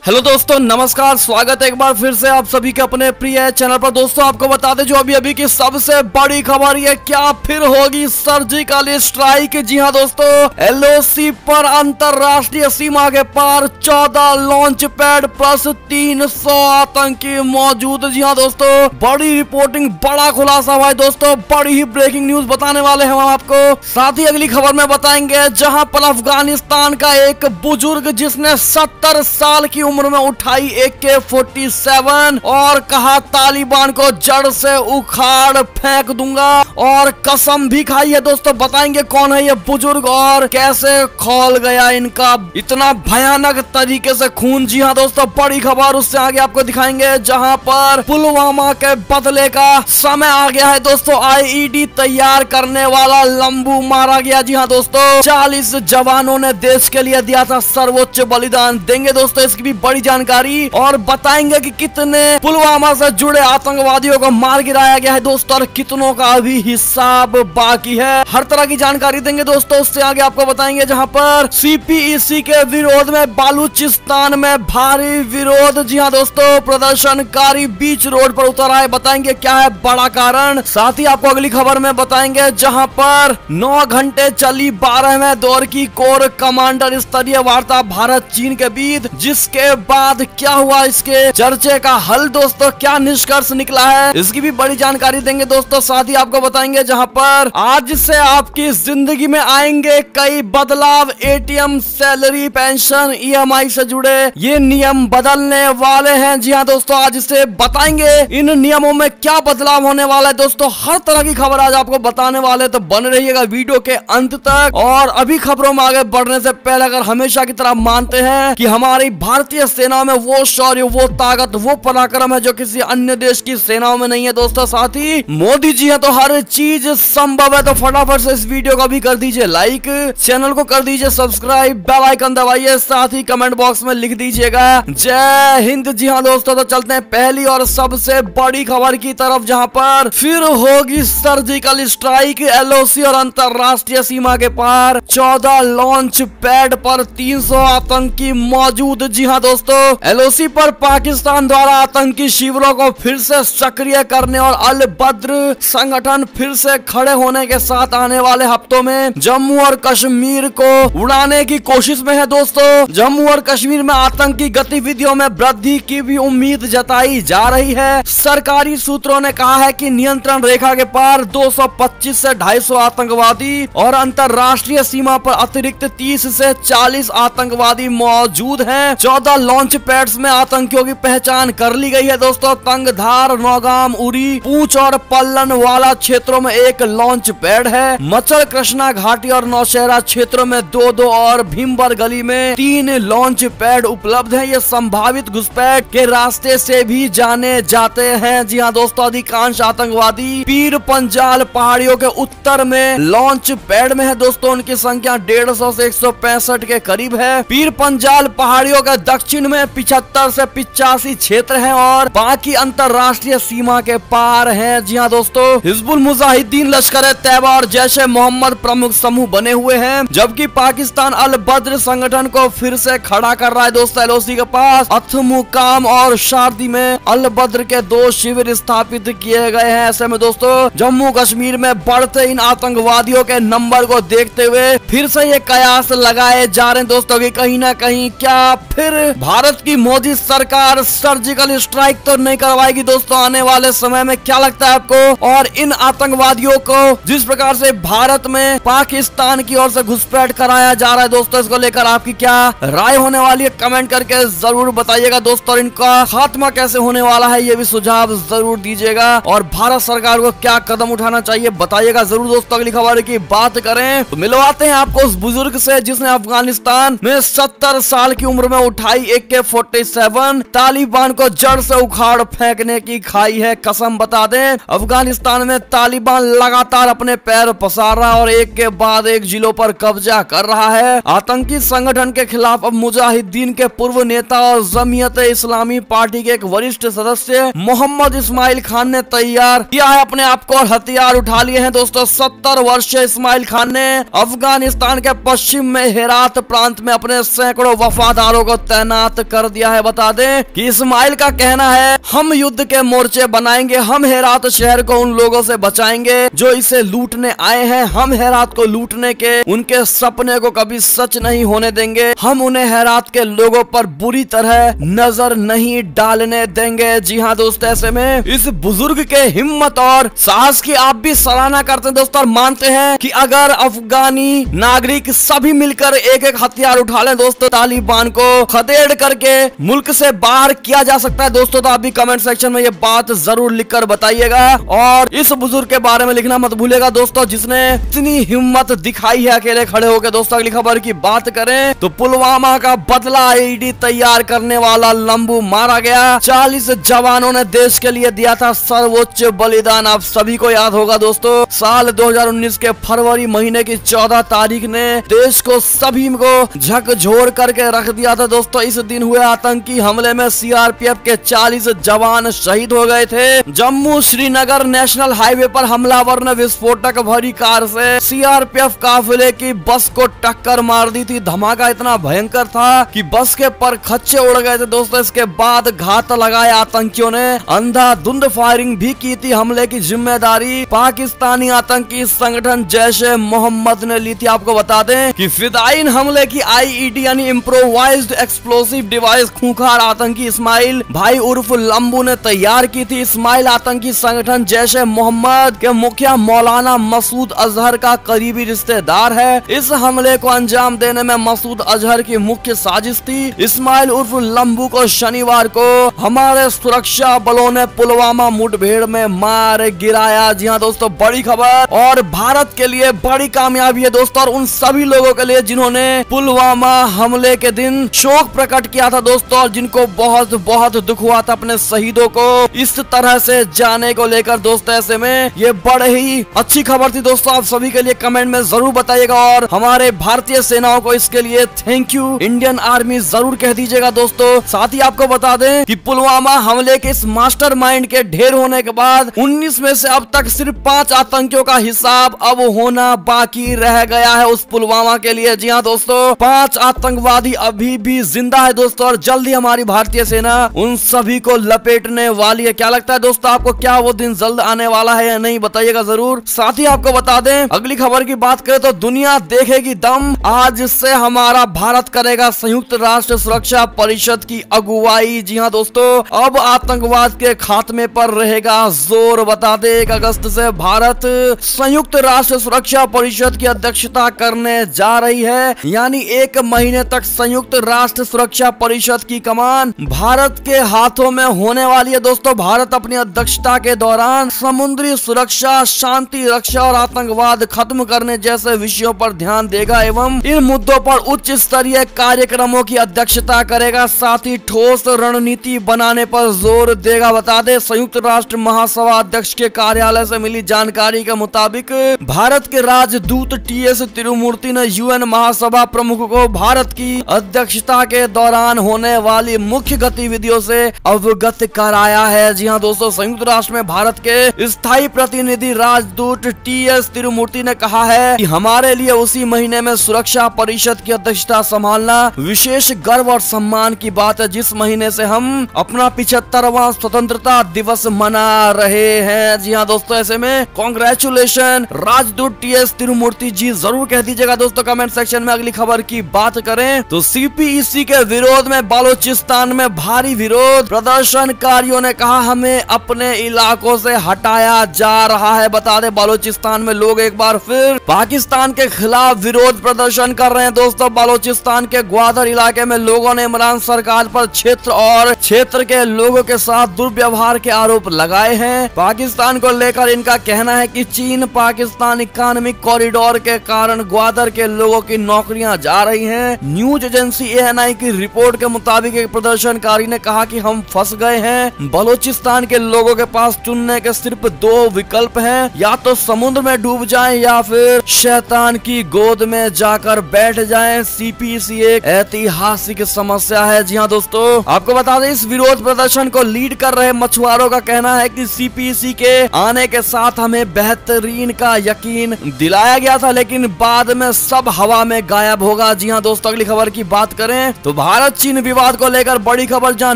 Hello दोस्तों, नमस्कार। स्वागत है एक बार फिर से आप सभी के अपने प्रिय चैनल पर। दोस्तों आपको बता दें जो अभी की सबसे बड़ी खबर, ये क्या फिर होगी सर्जिकल स्ट्राइक। जी हाँ दोस्तों, एलओसी पर अंतरराष्ट्रीय सीमा के पार 14 लॉन्च पैड प्लस 300 आतंकी मौजूद। जी हाँ दोस्तों, बड़ी रिपोर्टिंग, बड़ा खुलासा भाई दोस्तों, बड़ी ही ब्रेकिंग न्यूज बताने वाले हैं हम आपको। साथ ही अगली खबर में बताएंगे जहाँ पर अफगानिस्तान का एक बुजुर्ग जिसने 70 साल की उम्र में उठाई AK-47 और कहा तालिबान को जड़ से उखाड़ फेंक दूंगा, और कसम भी खाई है दोस्तों। बताएंगे कौन है ये बुजुर्ग और कैसे खोल गया इनका इतना भयानक तरीके से खून। जी हाँ दोस्तों, बड़ी खबर उससे आगे आपको दिखाएंगे जहां पर पुलवामा के बदले का समय आ गया है दोस्तों। IED तैयार करने वाला लंबू मारा गया। जी हाँ दोस्तों, 40 जवानों ने देश के लिए दिया था सर्वोच्च बलिदान। देंगे दोस्तों इसकी भी बड़ी जानकारी और बताएंगे कि कितने पुलवामा से जुड़े आतंकवादियों को मार गिराया गया है दोस्तों, और कितनों का अभी हिसाब बाकी है। हर तरह की जानकारी देंगे दोस्तों। उससे आगे आपको बताएंगे जहां पर CPEC के विरोध में बालूचिस्तान में भारी विरोध। जी हाँ दोस्तों, प्रदर्शनकारी बीच रोड पर उतर आए। बताएंगे क्या है बड़ा कारण। साथ ही आपको अगली खबर में बताएंगे जहां पर 9 घंटे चली 12वें दौर की कोर कमांडर स्तरीय वार्ता भारत चीन के बीच, जिसके बाद क्या हुआ, इसके चर्चे का हल दोस्तों, क्या निष्कर्ष निकला है, इसकी भी बड़ी जानकारी देंगे दोस्तों। साथ ही आपको बताएंगे जहां पर आज से आपकी जिंदगी में आएंगे कई बदलाव। ATM, सैलरी, पेंशन, EMI से जुड़े ये नियम बदलने वाले हैं। जी हाँ दोस्तों, आज से बताएंगे इन नियमों में क्या बदलाव होने वाला है दोस्तों। हर तरह की खबर आज आपको बताने वाले, तो बने रहिएगा वीडियो के अंत तक। और अभी खबरों में आगे बढ़ने से पहले अगर हमेशा की तरह मानते हैं कि हमारी भारतीय सेना में वो शौर्य, वो ताकत, वो पराक्रम है जो किसी अन्य देश की सेनाओं में नहीं है दोस्तों। साथ ही मोदी जी है तो हर चीज संभव है। तो फटाफट से इस वीडियो को भी कर दीजिए लाइक, चैनल को कर दीजिए सब्सक्राइब, बेल आइकन दबाइए, साथ ही कमेंट बॉक्स में लिख दीजिएगा जय हिंद। जी हाँ दोस्तों, तो चलते हैं पहली और सबसे बड़ी खबर की तरफ जहां पर फिर होगी सर्जिकल स्ट्राइक। LOC और अंतरराष्ट्रीय सीमा के पार 14 लॉन्च पैड पर 300 आतंकी मौजूद। जी हाँ दोस्तों, LOC पर पाकिस्तान द्वारा आतंकी शिविरों को फिर से सक्रिय करने और अल बद्र संगठन फिर से खड़े होने के साथ आने वाले हफ्तों में जम्मू और कश्मीर को उड़ाने की कोशिश में है दोस्तों। जम्मू और कश्मीर में आतंकी गतिविधियों में वृद्धि की भी उम्मीद जताई जा रही है। सरकारी सूत्रों ने कहा है कि नियंत्रण रेखा के पार 225 से 250 आतंकवादी और अंतरराष्ट्रीय सीमा पर अतिरिक्त 30 से 40 आतंकवादी मौजूद हैं। 14 लॉन्च पैड्स में आतंकियों की पहचान कर ली गई है दोस्तों। तंगधार, नौगाम, उरी, पूंछ और पल्लन वाला क्षेत्रों में एक लॉन्च पैड है। मचल, कृष्णा घाटी और नौशहरा क्षेत्रों में 2-2 और भीमबर गली में 3 लॉन्च पैड उपलब्ध हैं। ये संभावित घुसपैठ के रास्ते से भी जाने जाते हैं। जी हाँ दोस्तों, अधिकांश आतंकवादी पीर पंजाल पहाड़ियों के उत्तर में लॉन्च पैड में है दोस्तों। उनकी संख्या 150 से 165 के करीब है। पीर पंजाल पहाड़ियों के दक्षिण में 75 से 85 क्षेत्र हैं और बाकी अंतरराष्ट्रीय सीमा के पार हैं। जी हाँ दोस्तों, हिजबुल मुजाहिदीन, लश्कर-ए-तैयबा और जैश-ए-मोहम्मद प्रमुख समूह बने हुए हैं, जबकि पाकिस्तान अल बद्र संगठन को फिर से खड़ा कर रहा है दोस्तों। LOC के पास अथमुकाम और शारदी में अल बद्र के 2 शिविर स्थापित किए गए हैं। ऐसे में दोस्तों जम्मू कश्मीर में बढ़ते इन आतंकवादियों के नंबर को देखते हुए फिर से ये कयास लगाए जा रहे हैं दोस्तों कि कहीं ना कहीं क्या फिर भारत की मोदी सरकार सर्जिकल स्ट्राइक तो नहीं करवाएगी दोस्तों आने वाले समय में। क्या लगता है आपको? और इन आतंकवादियों को जिस प्रकार से भारत में पाकिस्तान की ओर से घुसपैठ कराया जा रहा है दोस्तों, इसको लेकर आपकी क्या राय होने वाली है, कमेंट करके जरूर बताइएगा दोस्तों। और इनका खात्मा कैसे होने वाला है ये भी सुझाव जरूर दीजिएगा, और भारत सरकार को क्या कदम उठाना चाहिए बताइएगा जरूर दोस्तों। अगली खबर की बात करें तो मिलवाते हैं आपको उस बुजुर्ग से जिसने अफगानिस्तान में 70 साल की उम्र में उठाई AK-47, तालिबान को जड़ से उखाड़ फेंकने की खाई है कसम। बता दें अफगानिस्तान में तालिबान लगातार अपने पैर पसार रहा है और एक के बाद एक जिलों पर कब्जा कर रहा है। आतंकी संगठन के खिलाफ अब मुजाहिदीन के पूर्व नेता और जमीयत इस्लामी पार्टी के एक वरिष्ठ सदस्य मोहम्मद इस्माइल खान ने तैयार किया है अपने आप को और हथियार उठा लिए हैं दोस्तों। 70 वर्षीय इस्माइल खान ने अफगानिस्तान के पश्चिम में हेरात प्रांत में अपने सैकड़ों वफादारों को तैनात तैनात कर दिया है। बता दें कि इस्माइल का कहना है, हम युद्ध के मोर्चे बनाएंगे, हम हेरात शहर को उन लोगों से बचाएंगे जो इसे लूटने आए हैं, हम हेरात को लूटने के उनके सपने को कभी सच नहीं होने देंगे, हम उन्हें हेरात के लोगों पर बुरी तरह नजर नहीं डालने देंगे। जी हाँ दोस्तों, ऐसे में इस बुजुर्ग के हिम्मत और साहस की आप भी सराहना करते हैं दोस्तों, और मानते हैं कि अगर अफगानी नागरिक सभी मिलकर एक एक हथियार उठा लें दोस्तों, तालिबान को खदेड़ करके मुल्क से बाहर किया जा सकता है दोस्तों। तो आप भी कमेंट सेक्शन में ये बात जरूर लिखकर बताइएगा, और इस बुजुर्ग के बारे में लिखना मत भूलिएगा दोस्तों, जिसने इतनी हिम्मत दिखाई है अकेले खड़े होकर। दोस्तों अगली खबर की बात करें तो पुलवामा का बदला आईईडी तैयार करने वाला लंबू मारा गया। 40 जवानों ने देश के लिए दिया था सर्वोच्च बलिदान। आप सभी को याद होगा दोस्तों, साल 2019 के फरवरी महीने की 14 तारीख ने देश को सभी को झकझोर करके रख दिया था दोस्तों। इस दिन हुए आतंकी हमले में सीआरपीएफ के 40 जवान शहीद हो गए थे। जम्मू श्रीनगर नेशनल हाईवे पर हमलावर ने विस्फोटक भरी कार से सीआरपीएफ काफिले की बस को टक्कर मार दी थी। धमाका इतना भयंकर था कि बस के परखच्चे उड़ गए थे दोस्तों। इसके बाद घात लगाए आतंकियों ने अंधाधुंध फायरिंग भी की थी। हमले की जिम्मेदारी पाकिस्तानी आतंकी संगठन जैश ए मोहम्मद ने ली थी। आपको बता दें कि फिदाइन हमले की आईईडी यानी इम्प्रोवाइज्ड एक्सप्लोसिव डिवाइस खूंखार आतंकी इस्माइल भाई उर्फ लंबू ने तैयार की थी। इस्माइल आतंकी संगठन जैश ए मोहम्मद के मुखिया मौलाना मसूद अजहर का करीबी रिश्तेदार है। इस हमले को अंजाम देने में मसूद अजहर की मुख्य साजिश थी। इस्माइल उर्फ लंबू को शनिवार को हमारे सुरक्षा बलों ने पुलवामा मुठभेड़ में मार गिराया। जी हाँ दोस्तों, बड़ी खबर और भारत के लिए बड़ी कामयाबी है दोस्तों, और उन सभी लोगों के लिए जिन्होंने पुलवामा हमले के दिन शोक प्रकट किया था दोस्तों, और जिनको बहुत बहुत दुख हुआ था अपने शहीदों को इस तरह से जाने को लेकर दोस्तों। ऐसे में ये बड़े ही अच्छी खबर थी दोस्तों, आप सभी के लिए कमेंट में जरूर बताइएगा, और हमारे भारतीय सेनाओं को इसके लिए थैंक यू इंडियन आर्मी जरूर कह दीजिएगा दोस्तों। साथ ही आपको बता दें कि पुलवामा हमले के इस मास्टरमाइंड के ढेर होने के बाद 19 में से अब तक सिर्फ 5 आतंकियों का हिसाब अब होना बाकी रह गया है उस पुलवामा के लिए। जी हाँ दोस्तों, 5 आतंकवादी अभी भी जिंदा है दोस्तों, और जल्दी हमारी भारतीय सेना उन सभी को लपेटने वाली है। क्या लगता है दोस्तों आपको, क्या वो दिन जल्द आने वाला है या नहीं, बताइएगा जरूर। साथ ही आपको बता दें अगली खबर की बात करें तो दुनिया देखेगी दम, आज से हमारा भारत करेगा संयुक्त राष्ट्र सुरक्षा परिषद की अगुवाई। जी हाँ दोस्तों, अब आतंकवाद के खात्मे पर रहेगा जोर। बता दें 1 अगस्त से भारत संयुक्त राष्ट्र सुरक्षा परिषद की अध्यक्षता करने जा रही है, यानी 1 महीने तक संयुक्त राष्ट्र सुरक्षा परिषद की कमान भारत के हाथों में होने वाली है दोस्तों। भारत अपनी अध्यक्षता के दौरान समुद्री सुरक्षा, शांति रक्षा और आतंकवाद खत्म करने जैसे विषयों पर ध्यान देगा एवं इन मुद्दों पर उच्च स्तरीय कार्यक्रमों की अध्यक्षता करेगा। साथ ही ठोस रणनीति बनाने पर जोर देगा। बता दें संयुक्त राष्ट्र महासभा अध्यक्ष के कार्यालय से मिली जानकारी के मुताबिक भारत के राजदूत टीएस तिरुमूर्ति ने यूएन महासभा प्रमुख को भारत की अध्यक्षता के दौरान होने वाली मुख्य गतिविधियों से अवगत कराया है। जी हाँ दोस्तों, संयुक्त राष्ट्र में भारत के स्थायी प्रतिनिधि राजदूत टीएस तिरुमूर्ति ने कहा है कि हमारे लिए उसी महीने में सुरक्षा परिषद की अध्यक्षता संभालना विशेष गर्व और सम्मान की बात है, जिस महीने से हम अपना 75वां स्वतंत्रता दिवस मना रहे हैं। जी हाँ दोस्तों, ऐसे में कांग्रेचुलेशन राजदूत टीएस तिरुमूर्ति जी, जरूर कह दीजिएगा दोस्तों कमेंट सेक्शन में। अगली खबर की बात करें तो सीपीईसी के विरोध में बालोचिस्तान में भारी विरोध, प्रदर्शनकारियों ने कहा हमें अपने इलाकों से हटाया जा रहा है। बता दें बालोचिस्तान में लोग एक बार फिर पाकिस्तान के खिलाफ विरोध प्रदर्शन कर रहे हैं दोस्तों। बालोचिस्तान के ग्वादर इलाके में लोगों ने इमरान सरकार पर क्षेत्र और क्षेत्र के लोगों के साथ दुर्व्यवहार के आरोप लगाए हैं। पाकिस्तान को लेकर इनका कहना है कि चीन पाकिस्तान इकोनॉमिक कॉरिडोर के कारण ग्वादर के लोगों की नौकरियां जा रही हैं। न्यूज एजेंसी एएनआई की रिपोर्ट के मुताबिक एक प्रदर्शनकारी ने कहा कि हम फंस गए हैं। बलूचिस्तान के लोगों के पास चुनने के सिर्फ 2 विकल्प हैं, या तो समुद्र में डूब जाएं या फिर शैतान की गोद में जाकर बैठ जाएं। सीपीसी एक ऐतिहासिक समस्या है। जी हाँ दोस्तों, आपको बता दें इस विरोध प्रदर्शन को लीड कर रहे मछुआरों का कहना है कि सीपीसी के आने के साथ हमें बेहतरीन का यकीन दिलाया गया था, लेकिन बाद में सब हवा में गायब होगा। जी हाँ दोस्तों, अगली खबर की बात करें तो भारत चीन विवाद को लेकर बड़ी खबर, जहां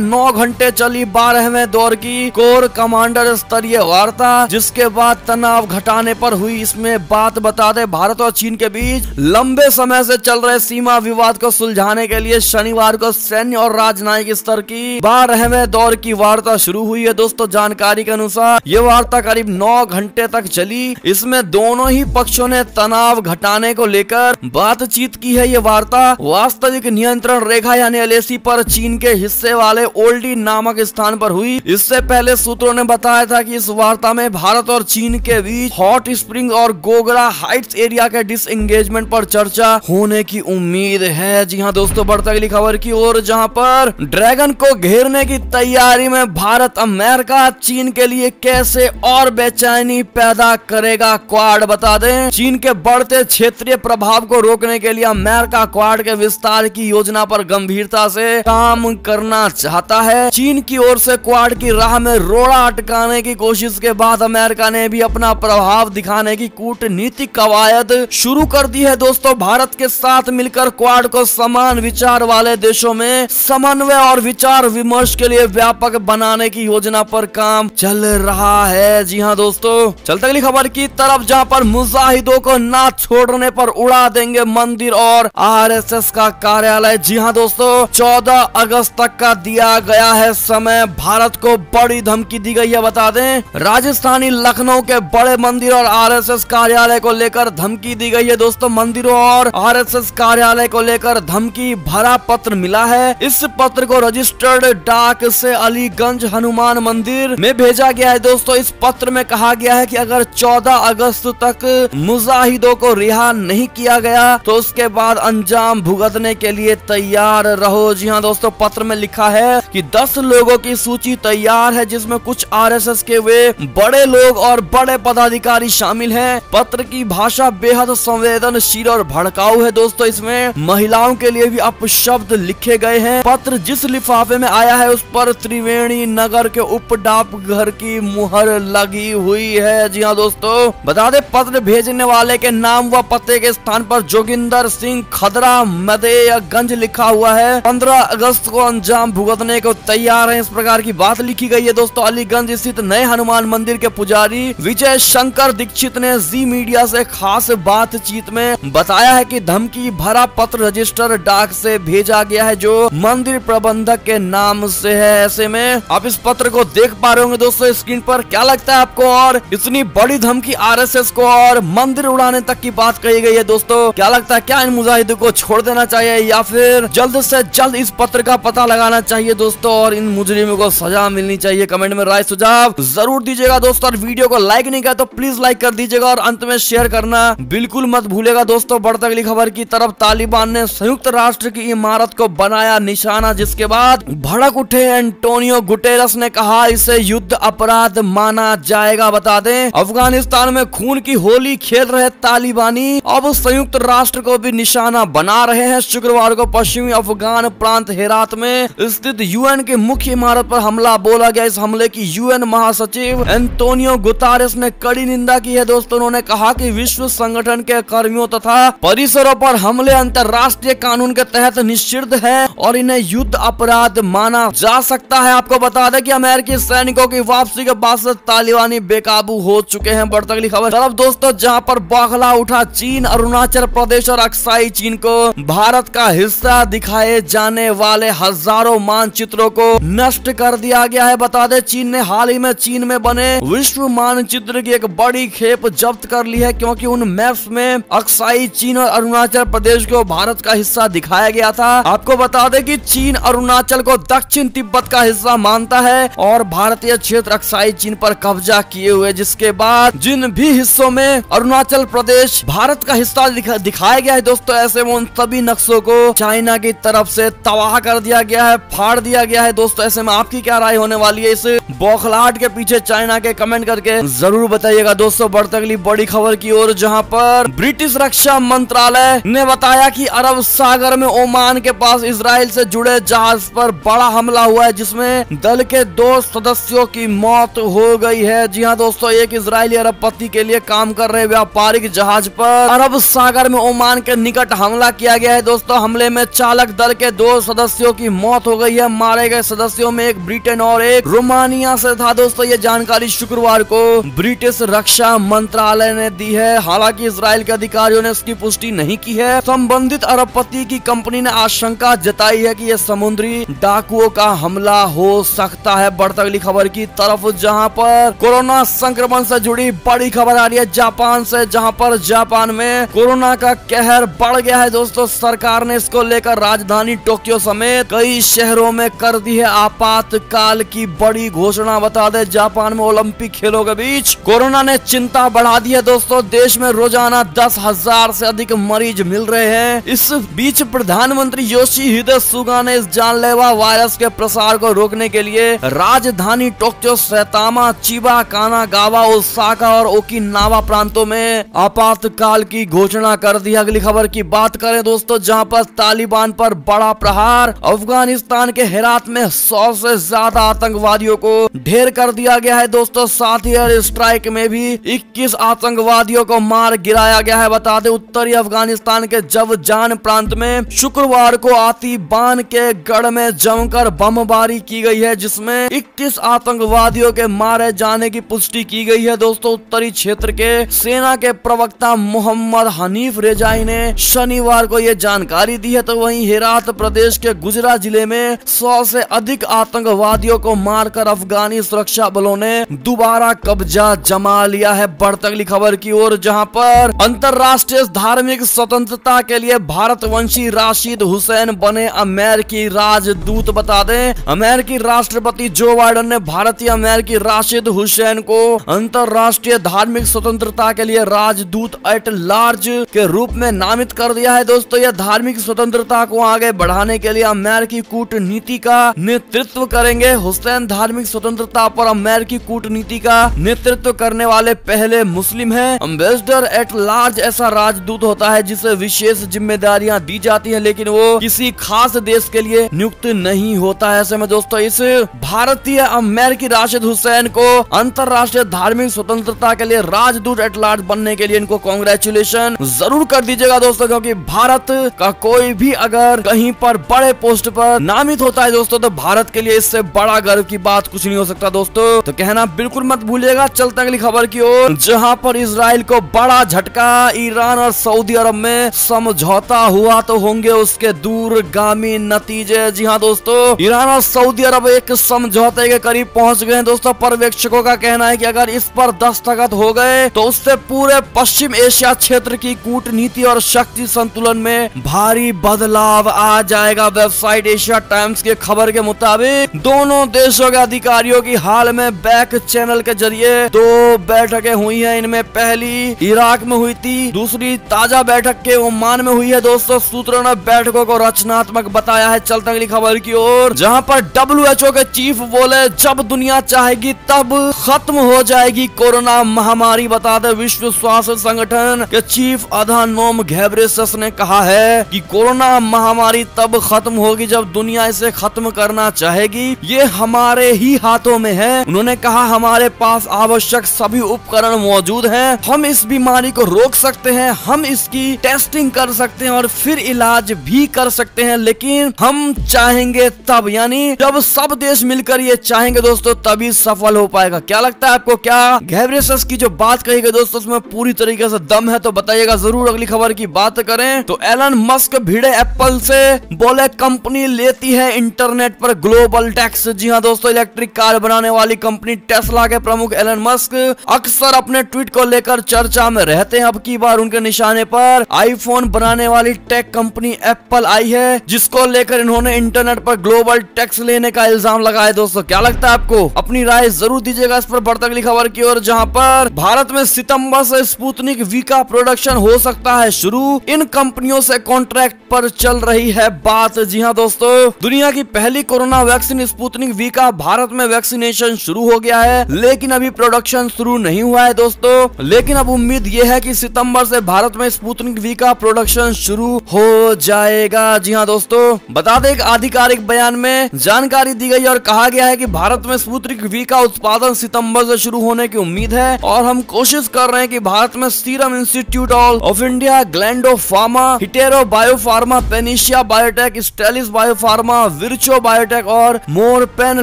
9 घंटे चली 12वें दौर की कोर कमांडर स्तरीय वार्ता, जिसके बाद तनाव घटाने पर हुई। इसमें बात बता दे, भारत और चीन के बीच लंबे समय से चल रहे सीमा विवाद को सुलझाने के लिए शनिवार को सैन्य और राजनयिक स्तर की 12वें दौर की वार्ता शुरू हुई है। दोस्तों जानकारी के अनुसार ये वार्ता करीब 9 घंटे तक चली। इसमें दोनों ही पक्षों ने तनाव घटाने को लेकर बातचीत की है। ये वार्ता वास्तविक नियंत्रण रेखा यानी LAC पर चीन के हिस्से वाले ओल्डी नामक स्थान पर हुई। इससे पहले सूत्रों ने बताया था कि इस वार्ता में भारत और चीन के बीच हॉट स्प्रिंग और गोगरा हाइट्स एरिया के डिसएंगेजमेंट पर चर्चा होने की उम्मीद है। जी हाँ दोस्तों, बढ़ते अगली खबर की ओर, जहां पर ड्रैगन को घेरने की तैयारी में भारत, अमेरिका चीन के लिए कैसे और बेचैनी पैदा करेगा क्वाड, बता दें। चीन के बढ़ते क्षेत्रीय प्रभाव को रोकने के लिए अमेरिका क्वाड के विस्तार की योजना पर गंभीरता से काम करना चाहता है। चीन की ओर से क्वाड की राह में रोड़ा अटकाने की कोशिश के बाद अमेरिका ने भी अपना प्रभाव दिखाने की कूटनीतिक कवायद शुरू कर दी है। दोस्तों भारत के साथ मिलकर क्वाड को समान विचार वाले देशों में समन्वय और विचार विमर्श के लिए व्यापक बनाने की योजना पर काम चल रहा है। जी हाँ दोस्तों, चलते अगली खबर की तरफ, जहां पर मुजाहिदों को ना छोड़ने पर उड़ा देंगे मंदिर और RSS का कार्यालय। जी हाँ दोस्तों, 14 अगस्त तक का दिया गया है समय। भारत को बड़ी धमकी दी गई है, बता दें। राजस्थानी लखनऊ के बड़े मंदिर और RSS कार्यालय को लेकर धमकी दी गई है। दोस्तों मंदिरों और RSS कार्यालय को लेकर धमकी भरा पत्र मिला है। इस पत्र को रजिस्टर्ड डाक से अलीगंज हनुमान मंदिर में भेजा गया है। दोस्तों इस पत्र में कहा गया है कि अगर 14 अगस्त तक मुजाहिदों को रिहा नहीं किया गया तो उसके बाद अंजाम भुगतने के लिए तैयार रहो। जी हाँ दोस्तों, पत्र में लिखा है कि 10 लोगों की सूची तैयार है, जिसमें कुछ RSS के वे बड़े लोग और बड़े पदाधिकारी शामिल हैं। पत्र की भाषा बेहद संवेदनशील और भड़काऊ है। दोस्तों इसमें महिलाओं के लिए भी अपशब्द लिखे गए हैं। पत्र जिस लिफाफे में आया है उस पर त्रिवेणी नगर के उप डाकघर की मुहर लगी हुई है। जी हाँ दोस्तों, बता दे पत्र भेजने वाले के नाम व पते के स्थान पर जोगिंदर सिंह खदरा मदेयगंज लिखा हुआ है। 15 अगस्त को अंजाम भुगतने को तैयार है, इस प्रकार की बात लिखी गई है। दोस्तों अलीगंज स्थित नए हनुमान मंदिर के पुजारी विजय शंकर दीक्षित ने जी मीडिया से खास बातचीत में बताया है कि धमकी भरा पत्र रजिस्टर डाक से भेजा गया है जो मंदिर प्रबंधक के नाम से है। ऐसे में आप इस पत्र को देख पा रहे होंगे दोस्तों स्क्रीन पर। क्या लगता है आपको, और इतनी बड़ी धमकी RSS को और मंदिर उड़ाने तक की बात कही गई है। दोस्तों क्या लगता है, क्या इन मुजाहिदों को छोड़ देना चाहिए या फिर जल्द से जल्द इस पत्र का पता लगाना चाहिए दोस्तों, और इन मुजरिमों को सजा मिलनी चाहिए? कमेंट में राय सुझाव जरूर दीजिएगा दोस्तों, और वीडियो को लाइक नहीं किया तो प्लीज लाइक कर दीजिएगा और अंत में शेयर करना बिल्कुल मत भूलेगा दोस्तों। बढ़ते अगली खबर की तरफ, तालिबान ने संयुक्त राष्ट्र की इमारत को बनाया निशाना, जिसके बाद भड़क उठे एंटोनियो गुटेरस ने कहा इसे युद्ध अपराध माना जाएगा। बता दें अफगानिस्तान में खून की होली खेल रहे तालिबानी अब संयुक्त राष्ट्र को भी निशाना बना रहे हैं। शुक्रवार को पश्चिमी अफगान प्रांत हेरात में स्थित UN की मुख्य इमारत पर हमला बोला गया। इस हमले की UN महासचिव एंटोनियो गुतेरेस ने कड़ी निंदा की है। दोस्तों उन्होंने कहा कि विश्व संगठन के कर्मियों तथा परिसरों पर हमले अंतर्राष्ट्रीय कानून के तहत निषिद्ध है और इन्हें युद्ध अपराध माना जा सकता है। आपको बता दें कि अमेरिकी सैनिकों की वापसी के बाद से तालिबानी बेकाबू हो चुके हैं। बढ़ती अगली खबर तरफ दोस्तों, जहां पर बौखला उठा चीन, अरुणाचल प्रदेश और अक्साई चीन को भारत का हिस्सा दिखाए जाने वाले हजारों मानचित्रों को नष्ट कर दिया गया है। बता दें चीन ने हाल ही में चीन में बने विश्व मानचित्र की एक बड़ी खेप जब्त कर ली है, क्योंकि उन मैप्स में अक्साई चीन और अरुणाचल प्रदेश को भारत का हिस्सा दिखाया गया था। आपको बता दें कि चीन अरुणाचल को दक्षिण तिब्बत का हिस्सा मानता है और भारतीय क्षेत्र अक्साई चीन पर कब्जा किए हुए, जिसके बाद जिन भी हिस्सों में अरुणाचल प्रदेश भारत का हिस्सा दिखाया गया है दोस्तों, ऐसे में उन सभी नक्शों को चाइना की तरफ से तबाह कर दिया गया है, फाड़ दिया गया है। दोस्तों ऐसे में आपकी क्या राय होने वाली है इस बौखलाहट के पीछे चाइना के, कमेंट करके जरूर बताइएगा दोस्तों। बढ़ते अगली बड़ी खबर की ओर, जहां पर ब्रिटिश रक्षा मंत्रालय ने बताया कि अरब सागर में ओमान के पास इजराइल से जुड़े जहाज पर बड़ा हमला हुआ है, जिसमें दल के 2 सदस्यों की मौत हो गई है। जी हाँ दोस्तों, एक इजरायली अरबपति के लिए काम कर रहे व्यापारिक जहाज पर अरब सागर में ओमान के निकट हमला किया गया है। दोस्तों हमले में चालक सुरक्षक दल के 2 सदस्यों की मौत हो गई है। मारे गए सदस्यों में एक ब्रिटेन और एक रोमानिया से था। दोस्तों ये जानकारी शुक्रवार को ब्रिटिश रक्षा मंत्रालय ने दी है। हालांकि इजराइल के अधिकारियों ने इसकी पुष्टि नहीं की है। संबंधित अरबपति की कंपनी ने आशंका जताई है कि यह समुद्री डाकुओं का हमला हो सकता है। बढ़ती अगली खबर की तरफ, जहां पर कोरोना संक्रमण से जुड़ी बड़ी खबर आ रही है जापान से, जहां पर जापान में कोरोना का कहर बढ़ गया है। दोस्तों सरकार ने इसको लेकर राजधानी टोक्यो समेत कई शहरों में कर दी है आपातकाल की बड़ी घोषणा। बता दे जापान में ओलंपिक खेलों के बीच कोरोना ने चिंता बढ़ा दी है। दोस्तों देश में रोजाना 10,000 से अधिक मरीज मिल रहे हैं। इस बीच प्रधानमंत्री योशिहिदे सुगा ने इस जानलेवा वायरस के प्रसार को रोकने के लिए राजधानी Tokyo, Saitama, Chiba, Kanagawa, Osaka और ओकिनावा प्रांतों में आपातकाल की घोषणा कर दी। अगली खबर की बात करें दोस्तों, जहां पर तालिबान पर बड़ा प्रहार, अफगानिस्तान के हेरात में 100 से ज्यादा आतंकवादियों को ढेर कर दिया गया है। दोस्तों साथ ही एयर स्ट्राइक में भी 21 आतंकवादियों को मार गिराया गया है। बता दें उत्तरी अफगानिस्तान के जवजान प्रांत में शुक्रवार को आतिबान के गढ़ में जमकर बमबारी की गई है, जिसमें 21 आतंकवादियों के मारे जाने की पुष्टि की गई है। दोस्तों उत्तरी क्षेत्र के सेना के प्रवक्ता मोहम्मद हनीफ रेजाई ने शनिवार को यह जानकारी दी है। तो वहीं हेरात प्रदेश के गुजरा जिले में 100 से अधिक आतंकवादियों को मारकर अफगानी सुरक्षा बलों ने दोबारा कब्जा जमा लिया है। बढ़ती अगली खबर की ओर, जहां पर अंतर्राष्ट्रीय धार्मिक स्वतंत्रता के लिए भारतवंशी राशिद हुसैन बने अमेरिकी राजदूत। बता दें अमेरिकी राष्ट्रपति जो बाइडेन ने भारतीय अमेरिकी राशिद हुसैन को अंतर्राष्ट्रीय धार्मिक स्वतंत्रता के लिए राजदूत एट लार्ज के रूप में नामित कर दिया है। दोस्तों यह धार्मिक स्वतंत्रता को आगे बढ़ाने के लिए अमेरिकी कूटनीति का नेतृत्व करेंगे। हुसैन धार्मिक स्वतंत्रता पर अमेरिकी कूटनीति का नेतृत्व करने वाले पहले मुस्लिम हैं। एम्बेसडर एट लार्ज ऐसा राजदूत होता है जिसे विशेष जिम्मेदारियां दी जाती हैं, लेकिन वो किसी खास देश के लिए नियुक्त नहीं होता है। ऐसे में दोस्तों इस भारतीय अमेरिकी राशिद हुसैन को अंतर्राष्ट्रीय धार्मिक स्वतंत्रता के लिए राजदूत एट लार्ज बनने के लिए इनको कांग्रेचुलेशन जरूर कर दीजिएगा दोस्तों, क्योंकि भारत का कोई भी अगर कहीं पर बड़े पोस्ट पर नामित होता है दोस्तों, तो भारत के लिए इससे बड़ा गर्व की बात कुछ नहीं हो सकता दोस्तों। तो कहना बिल्कुल मत भूलिएगा। चलते अगली खबर की ओर, जहां पर इजराइल को बड़ा झटका, ईरान और सऊदी अरब में समझौता हुआ तो होंगे उसके दूरगामी नतीजे। जी हाँ दोस्तों, ईरान और सऊदी अरब एक समझौते के करीब पहुंच गए हैं दोस्तों। पर्यवेक्षकों का कहना है कि अगर इस पर दस्तखत हो गए तो उससे पूरे पश्चिम एशिया क्षेत्र की कूटनीति और शक्ति संतुलन में भारी बदलाव आ जाएगा। वेबसाइट एशिया टाइम्स के खबर के मुताबिक दोनों देशों के अधिकारियों की हाल में बैक चैनल के जरिए 2 बैठकें हुई हैं। इनमें पहली इराक में हुई थी, दूसरी ताजा बैठक के ओमान में हुई है। दोस्तों सूत्रों ने बैठकों को रचनात्मक बताया है। चलते अगली खबर की ओर, जहां पर WHO के चीफ बोले जब दुनिया चाहेगी तब खत्म हो जाएगी कोरोना महामारी। बता दें विश्व स्वास्थ्य संगठन के चीफ अधानोम घेब्रेयेसस ने कहा है कि कोरोना महामारी तब खत्म होगी जब दुनिया इसे खत्म करना चाहेगी। ये हमारे ही हाथों में है। उन्होंने कहा हमारे पास आवश्यक सभी उपकरण मौजूद हैं। हम इस बीमारी को रोक सकते हैं, हम इसकी टेस्टिंग कर सकते हैं और फिर इलाज भी कर सकते हैं, लेकिन हम चाहेंगे तब, यानी जब सब देश मिलकर ये चाहेंगे दोस्तों तभी सफल हो पाएगा। क्या लगता है आपको? क्या घेब्रेयेसस की जो बात कही गई दोस्तों उसमें पूरी तरीके से दम है? तो बताइएगा जरूर। अगली खबर की बात करें तो एलन मस्क भिड़े एप्पल से, बोले कंपनी लेती है इंटरनेट पर ग्लोबल टैक्स। जी हाँ दोस्तों, इलेक्ट्रिक कार बनाने वाली कंपनी टेस्ला के प्रमुख एलन मस्क अक्सर अपने ट्वीट को लेकर चर्चा में रहते हैं। अब की बार उनके निशाने पर आईफोन बनाने वाली टेक कंपनी एप्पल आई है, जिसको लेकर इन्होंने इंटरनेट पर ग्लोबल टैक्स लेने का इल्जाम लगाया। दोस्तों क्या लगता है आपको? अपनी राय जरूर दीजिएगा इस पर। बढ़ती अगली खबर की ओर, जहां पर भारत में सितंबर से स्पुतनिक वी का प्रोडक्शन हो सकता है शुरू। इन कंपनियों से कॉन्ट्रैक्ट पर चल रही है बात। जी हाँ दोस्तों, दुनिया की पहली कोरोना वैक्सीन स्पुतनिक वी का भारत में वैक्सीनेशन शुरू हो गया है, लेकिन अभी प्रोडक्शन शुरू नहीं हुआ है दोस्तों। लेकिन अब उम्मीद यह है कि सितंबर से भारत में स्पुतनिक वी का प्रोडक्शन शुरू हो जाएगा। जी हाँ दोस्तों, बता दें एक आधिकारिक बयान में जानकारी दी गई और कहा गया है कि भारत में स्पुतनिक वी का उत्पादन सितंबर से शुरू होने की उम्मीद है और हम कोशिश कर रहे हैं कि भारत में Serum Institute of India, Gland Pharma, Hetero Biopharma, Panacea Biotec, Stelis Biopharma, Virchow Biotech और मोरपेन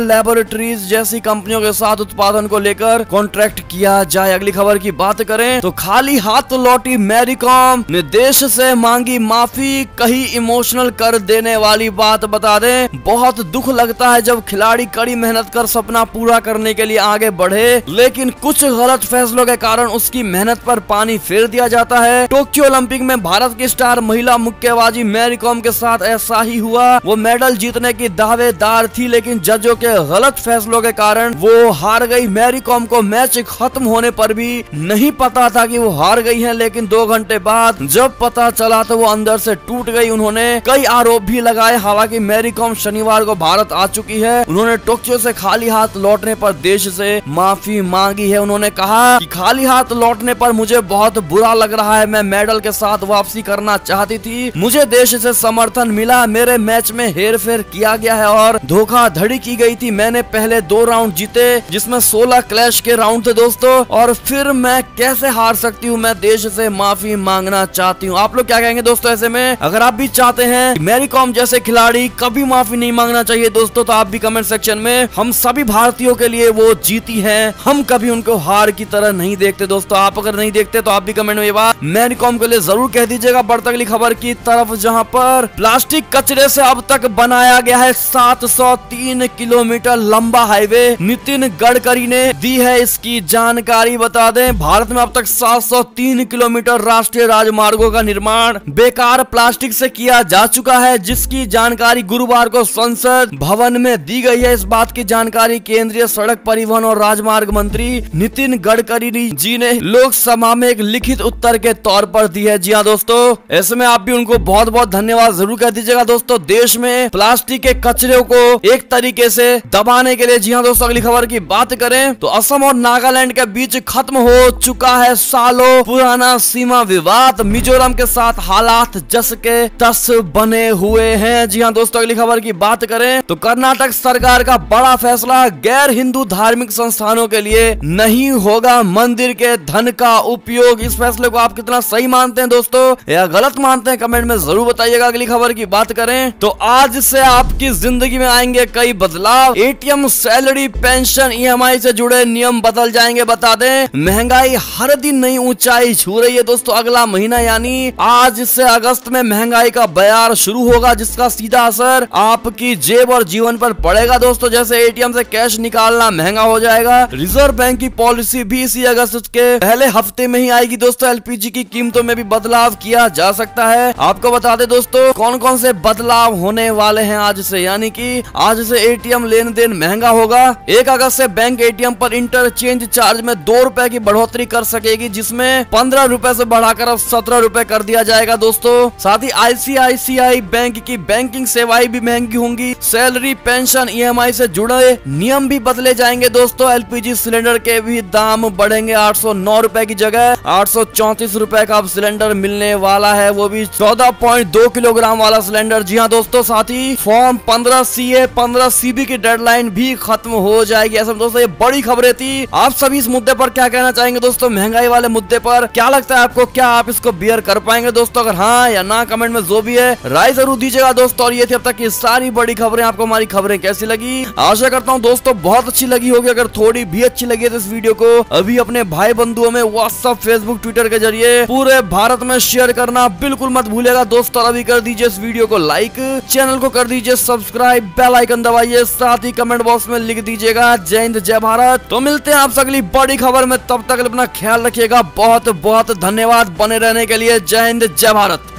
लैबोरेटरीज जैसी कंपनियों के साथ उत्पादन को लेकर कॉन्ट्रैक्ट किया जाए। अगली खबर की बात करें तो खाली हाथ लौटी मैरी कॉम ने देश से मांगी माफी, कहीं इमोशनल कर देने वाली बात बता दें। बहुत दुख लगता है जब खिलाड़ी कड़ी मेहनत कर सपना पूरा करने के लिए आगे बढ़े, लेकिन कुछ गलत फैसलों के कारण उसकी मेहनत पर पानी फेर दिया जाता है। टोक्यो ओलंपिक में भारत की स्टार महिला मुक्केबाजी मैरी कॉम के साथ ऐसा ही हुआ। वो मेडल जीतने की दावेदार थी, लेकिन जजों के गलत फैसलों के कारण वो हार गई। मैरी कॉम को मैच खत्म होने पर भी नहीं पता था कि वो हार गई है, लेकिन 2 घंटे बाद जब पता चला तो वो अंदर से टूट गई। उन्होंने कई आरोप भी लगाए। हालांकि मैरी कॉम शनिवार को भारत आ चुकी है। उन्होंने टोक्यो से खाली हाथ लौटने पर देश से माफी मांगी है। उन्होंने कहा कि खाली हाथ लौटने पर मुझे बहुत बुरा लग रहा है। मैं मेडल के साथ वापसी करना चाहती थी। मुझे देश से समर्थन मिला। मेरे मैच में हेरफेर किया गया है और धोखाधड़ी की गई थी। मैंने पहले 2 राउंड जीते, जिसमें 16 क्लैश के राउंड थे दोस्तों, और फिर मैं कैसे हार सकती हूँ। मैं देश से माफी मांगना चाहती हूँ। आप लोग क्या कहेंगे दोस्तों ऐसे में? अगर आप भी चाहते हैं मैरी कॉम जैसे खिलाड़ी कभी माफी नहीं मांगना चाहिए दोस्तों, तो आप भी कमेंट सेक्शन में हम सभी भारतीयों के लिए वो जीती है, हम कभी उनको हार की तरह नहीं देखते दोस्तों। आप अगर नहीं देखते तो आप भी कमेंट में ये बात मैरी कॉम के लिए जरूर कह दीजिएगा। बढ़ते अगली खबर की तरफ, जहां पर प्लास्टिक कचरे से अब तक बनाया गया है 703 किलोमीटर लंबा हाईवे। नितिन गडकरी ने दी है इसकी जानकारी। बता दें, भारत में अब तक 703 किलोमीटर राष्ट्रीय राजमार्गों का निर्माण बेकार प्लास्टिक से किया जा चुका है, जिसकी जानकारी गुरुवार को संसद भवन में दी गई है। इस बात की जानकारी केंद्रीय सड़क परिवहन और राजमार्ग मंत्री नितिन गडकरी जी ने लोकसभा में एक लिखित उत्तर के तौर पर दी है। जी हाँ दोस्तों, ऐसे में आप भी उनको बहुत बहुत धन्यवाद जरूर कह दीजिएगा दोस्तों। देश में प्लास्टिक के कचरे को एक तरीके से दबाने के लिए। जी हाँ दोस्तों, अगली खबर की बात करें तो असम और नागालैंड के बीच खत्म हो चुका है सालों पुराना सीमा विवाद। मिजोरम के साथ हालात जस के तस बने हुए हैं। जी हाँ दोस्तों, अगली खबर की बात करें तो कर्नाटक सरकार का बड़ा फैसला, गैर हिंदू धार्मिक संस्थानों के लिए नहीं होगा मंदिर के धन का उपयोग। इस फैसले को आप कितना सही मानते हैं दोस्तों या गलत मानते हैं, कमेंट में जरूर बताइएगा। अगली खबर की बात करें तो आज से आपकी जिंदगी में आएंगे कई बदलाव। एटीएम, सैलरी, पेंशन, ईएमआई से जुड़े नियम बदल जाएंगे। बता दें, महंगाई हर दिन नई ऊंचाई छू रही है दोस्तों। अगला महीना यानी आज से अगस्त में महंगाई का बयार शुरू होगा, जिसका सीधा असर आपकी जेब और जीवन पर पड़ेगा दोस्तों। जैसे एटीएम से कैश निकालना महंगा हो जाएगा। रिजर्व बैंक की पॉलिसी भी इसी अगस्त के पहले हफ्ते में ही आएगी दोस्तों। एलपीजी की कीमतों में भी बदलाव किया जा सकता है। आपको बता दें दोस्तों कौन कौन से बदलाव होने वाले हैं आज से, यानी कि आज से एटीएम लेन देन महंगा होगा। 1 अगस्त से बैंक एटीएम पर इंटरचेंज चार्ज में 2 रुपए की बढ़ोतरी कर सकेगी, जिसमें 15 रुपए से बढ़ाकर अब 17 रुपए कर दिया जाएगा दोस्तों। साथ ही आईसीआईसीआई बैंक की बैंकिंग सेवाएं भी महंगी होंगी। सैलरी, पेंशन, ईएमआई से जुड़े नियम भी बदले जाएंगे दोस्तों। एलपीजी सिलेंडर के भी दाम बढ़ेंगे। 809 रुपए की जगह 834 रुपए का अब सिलेंडर मिलने वाला है, वो भी 14.2 किलोग्राम वाला सिलेंडर। जी हाँ दोस्तों, साथ ही फॉर्म 15 CA 15 CB की डेडलाइन भी खत्म हो जाएगी। ऐसा दोस्तों ये बड़ी खबरें थी। आप सभी इस मुद्दे पर क्या कहना चाहेंगे दोस्तों? महंगाई वाले मुद्दे पर क्या लगता है आपको? क्या आप इसको बियर कर पाएंगे दोस्तों? अगर हाँ या ना कमेंट में जो भी है राय जरूर दीजिएगा दोस्तों। और ये थी अब तक की सारी बड़ी खबरें। आपको हमारी खबरें कैसी लगी? आशा करता हूँ दोस्तों बहुत अच्छी लगी होगी। अगर थोड़ी भी अच्छी लगी है तो इस वीडियो को अभी अपने भाई बंधुओं में व्हाट्सएप, फेसबुक, ट्विटर के जरिए पूरे भारत में शेयर करना बिल्कुल मत भूलिएगा दोस्तों। अभी कर दीजिए इस वीडियो को लाइक, चैनल को कर दीजिए सब्सक्राइब, बेल आइकन दबाइए, साथ ही कमेंट बॉक्स में लिख दीजिएगा जय हिंद जय भारत। तो मिलते हैं आपसे अगली बड़ी खबर में, तब तक अपना ख्याल रखिएगा। बहुत बहुत धन्यवाद बने रहने के लिए। जय हिंद जय भारत।